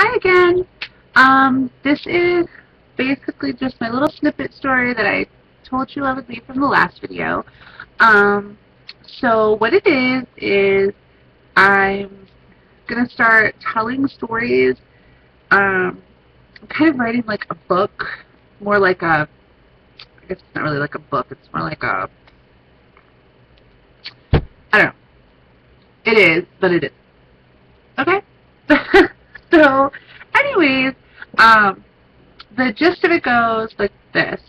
Hi again. This is basically just my little snippet story that I told you I would leave from the last video. Um, so what it is I'm going to start telling stories. I'm kind of writing like a book, more like I guess it's not really like a book, it's more like I don't know. It is, but it is. Okay? So, anyways, the gist of it goes like this.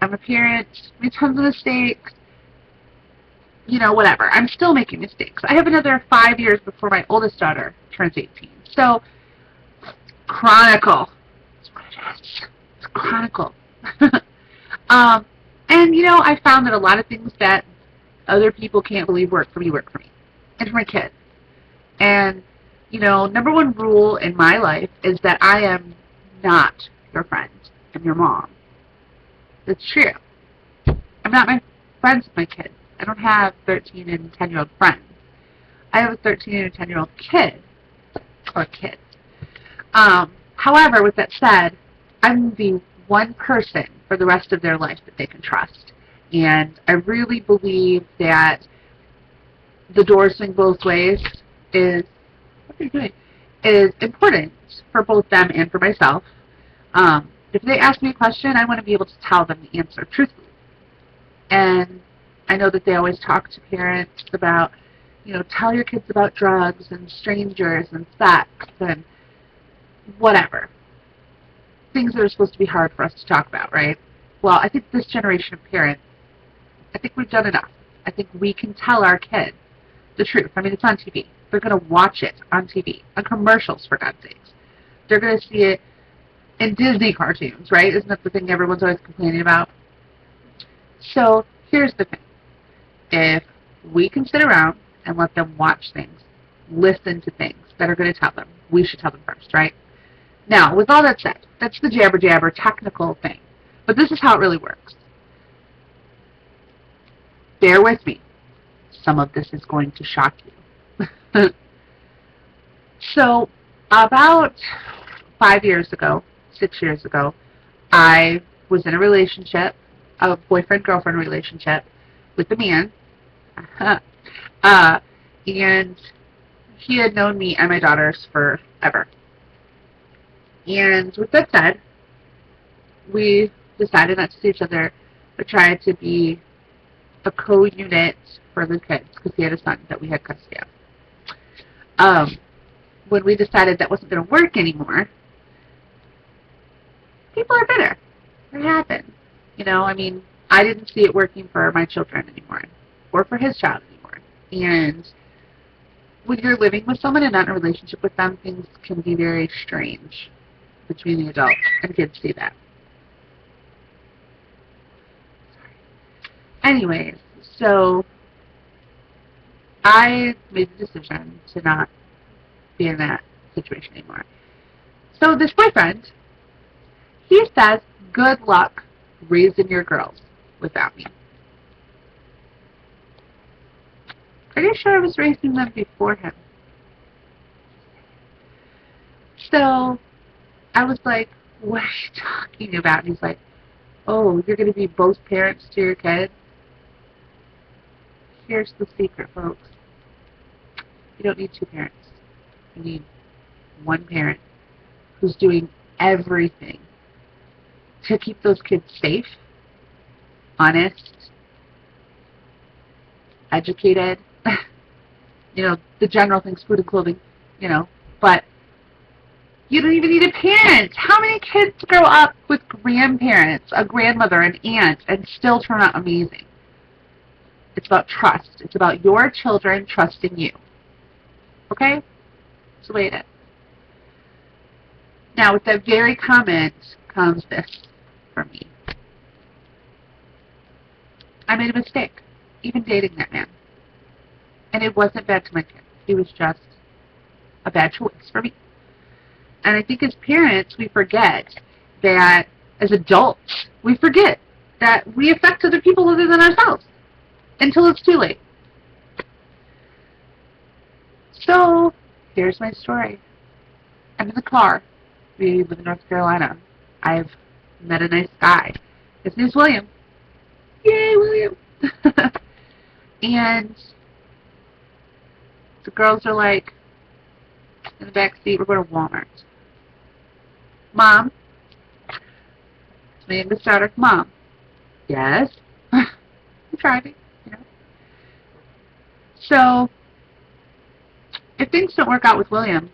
I'm a parent, made tons of mistakes, whatever. I'm still making mistakes. I have another 5 years before my oldest daughter turns 18. So, chronicle. That's what it is. It's chronicle. And, I found that a lot of things that other people can't believe work for me, and for my kids. And, number one rule in my life is that I am not your friend. I'm your mom. It's true. I'm not my friends with my kids. I don't have 13 and 10-year-old friends. I have a 13 and a 10-year-old kid. Or kids. However, with that said, I'm the one person for the rest of their life that they can trust. And I really believe that the doors swing both ways is important for both them and for myself. If they ask me a question, I want to be able to tell them the answer truthfully. And I know that they always talk to parents about, tell your kids about drugs and strangers and sex and whatever. Things that are supposed to be hard for us to talk about, right? Well, I think this generation of parents, I think we've done enough. I think we can tell our kids the truth. I mean, it's on TV. They're going to watch it on TV, on commercials, for God's sakes. They're going to see it in Disney cartoons, right? Isn't that the thing everyone's always complaining about? So, here's the thing. If we can sit around and let them watch things, listen to things that are going to tell them, we should tell them first, right? Now, with all that said, that's the jabber-jabber technical thing. But this is how it really works. Bear with me. Some of this is going to shock you. So, about 5 years ago, 6 years ago, I was in a relationship, a boyfriend-girlfriend relationship with a man. And he had known me and my daughters forever. And with that said, we decided not to see each other, but tried to be a co-unit for the kids, because he had a son that we had custody of. When we decided that wasn't going to work anymore, people are bitter. It happened. I mean, I didn't see it working for my children anymore, or for his child anymore. And when you're living with someone and not in a relationship with them, things can be very strange between the adults, and kids see that. Anyways, so I made the decision to not be in that situation anymore. So this boyfriend, he says, good luck raising your girls without me. Pretty sure I was raising them before him. So I was like, what are you talking about? And he's like, oh, you're going to be both parents to your kids? Here's the secret, folks. You don't need two parents. You need one parent who's doing everything to keep those kids safe, honest, educated, the general things, food and clothing, but you don't even need a parent. How many kids grow up with grandparents, a grandmother, an aunt, and still turn out amazing? It's about trust. It's about your children trusting you. Okay? That's the way it is. Now, with that very comment comes this for me. I made a mistake, even dating that man. And it wasn't bad to my kids. He was just a bad choice for me. And I think as parents, we forget that, as adults, we forget that we affect other people other than ourselves until it's too late. So, here's my story. I'm in the car. We live in North Carolina. I've met a nice guy. His name's William. Yay, William! And the girls are like, in the back seat, we're going to Walmart. Mom, it's my youngest daughter. Mom, yes? I'm driving, you know. So, if things don't work out with William,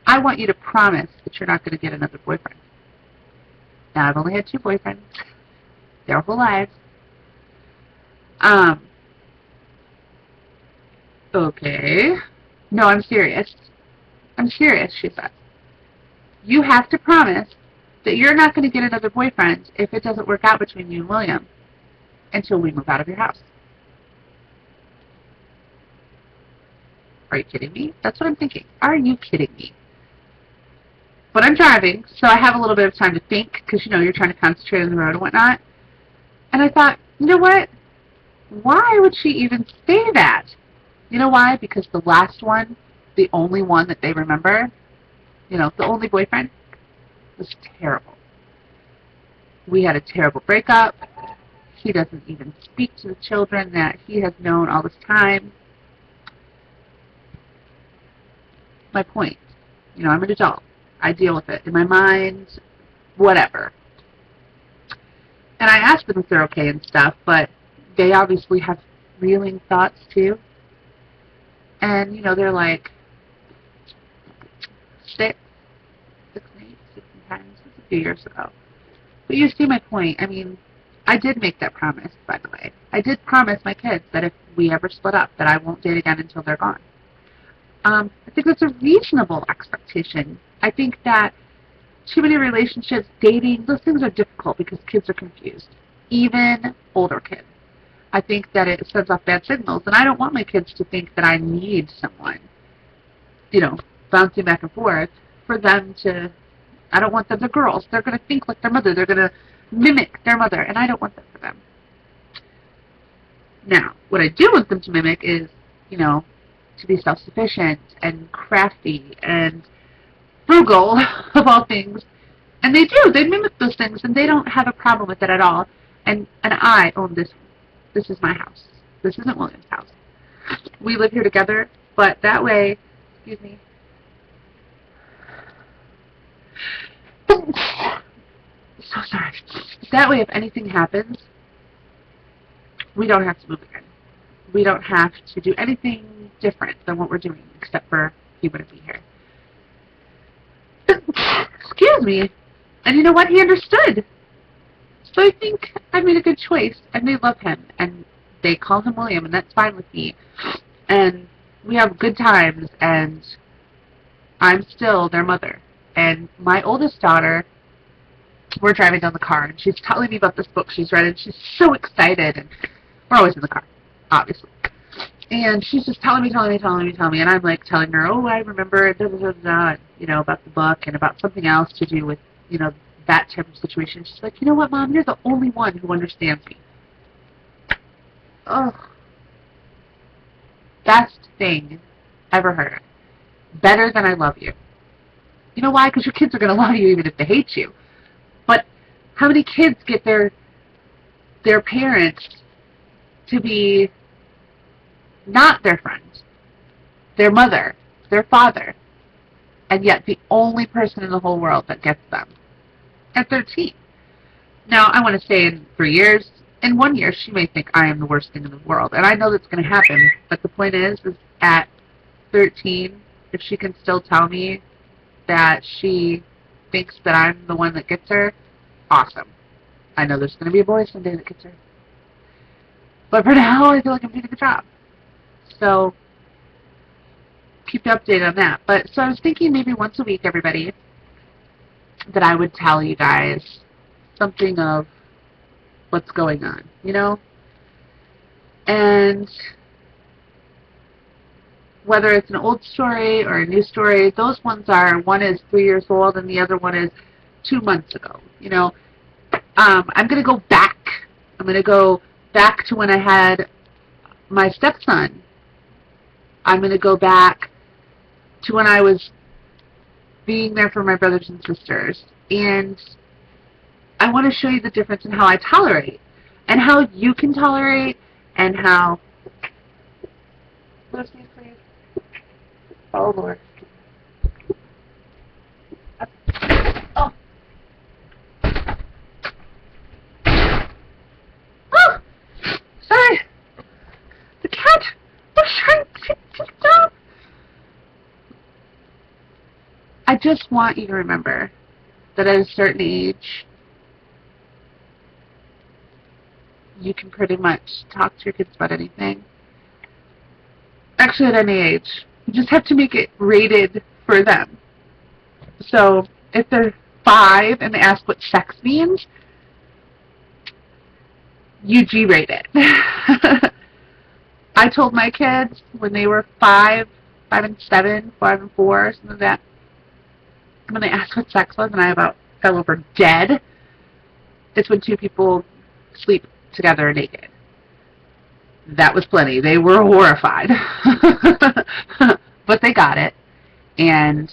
I want you to promise that you're not going to get another boyfriend. Now, I've only had 2 boyfriends their whole lives. Okay. No, I'm serious. I'm serious, she said. You have to promise that you're not going to get another boyfriend if it doesn't work out between you and William until we move out of your house. Are you kidding me? That's what I'm thinking. Are you kidding me? But I'm driving, so I have a little bit of time to think, because, you know, you're trying to concentrate on the road and whatnot. And I thought, you know what? Why would she even say that? You know why? Because the last one, the only one that they remember, you know, the only boyfriend, was terrible. We had a terrible breakup. He doesn't even speak to the children that he has known all this time. My point, you know, I'm an adult. I deal with it in my mind, whatever. And I asked them if they're okay and stuff, but they obviously have reeling thoughts too. And, you know, they're like 6 and 8, 6 and 10. This was a few years ago. But you see my point. I mean, I did make that promise, by the way. I did promise my kids that if we ever split up, that I won't date again until they're gone. I think that's a reasonable expectation. I think that too many relationships, dating, those things are difficult because kids are confused. Even older kids. I think that it sends off bad signals, and I don't want my kids to think that I need someone, you know, bouncing back and forth for them to, I don't want them, they're girls, they're going to think like their mother, they're going to mimic their mother, and I don't want that for them. Now, what I do want them to mimic is, you know, to be self-sufficient and crafty and frugal, of all things. And they do. They mimic those things, and they don't have a problem with it at all. And I own this. This is my house. This isn't William's house. We live here together, but that way, excuse me. So sorry. That way, if anything happens, we don't have to move again. We don't have to do anything different than what we're doing, except for he wouldn't be here. Excuse me. And you know what? He understood. So I think I made a good choice, and they love him, and they call him William, and that's fine with me. And we have good times, and I'm still their mother. And my oldest daughter, we're driving down the car, and she's telling me about this book she's read, and she's so excited, and we're always in the car, obviously. And she's just telling me, and I'm like telling her, oh, I remember, you know, about the book and about something else to do with, you know, that type of situation. She's like, you know what, Mom, you're the only one who understands me. Oh, best thing ever heard. Better than I love you. You know why? Because your kids are going to love you even if they hate you. But how many kids get their parents to be not their friend, their mother, their father, and yet the only person in the whole world that gets them at 13. Now, I want to say for years, in 1 year, she may think I am the worst thing in the world, and I know that's going to happen, but the point is at 13, if she can still tell me that she thinks that I'm the one that gets her, awesome. I know there's going to be a boy someday that gets her. But for now, I feel like I'm doing a good job. So, keep you updated on that. But, so I was thinking maybe once a week, everybody, that I would tell you guys something of what's going on, you know? And whether it's an old story or a new story, those ones are, one is 3 years old and the other one is 2 months ago, you know? I'm going to go back. I'm going to go back to when I had my stepson. I'm going to go back to when I was being there for my brothers and sisters. And I want to show you the difference in how I tolerate and how you can tolerate and how... Lucy, please. Oh, Lord. Oh. Oh! Sorry. The cat was trying to stop. I just want you to remember that at a certain age, you can pretty much talk to your kids about anything. Actually, at any age. You just have to make it rated for them. So, if they're 5 and they ask what sex means, you G-rate it. I told my kids when they were 5 and 7, 5 and 4, something like that, when they asked what sex was and I about fell over dead, it's when two people sleep together naked. That was plenty. They were horrified. But they got it. And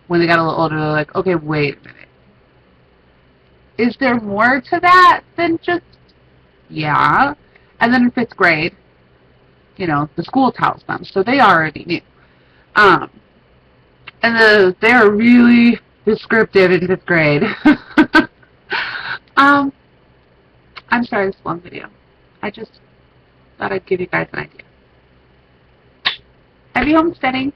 when they got a little older, they're like, okay, wait a minute. Is there more to that than just, yeah. And then in 5th grade, you know, the school tells them, so they already knew. And they're really descriptive in 5th grade. I'm sorry, this long video. I just thought I'd give you guys an idea. Happy homesteading.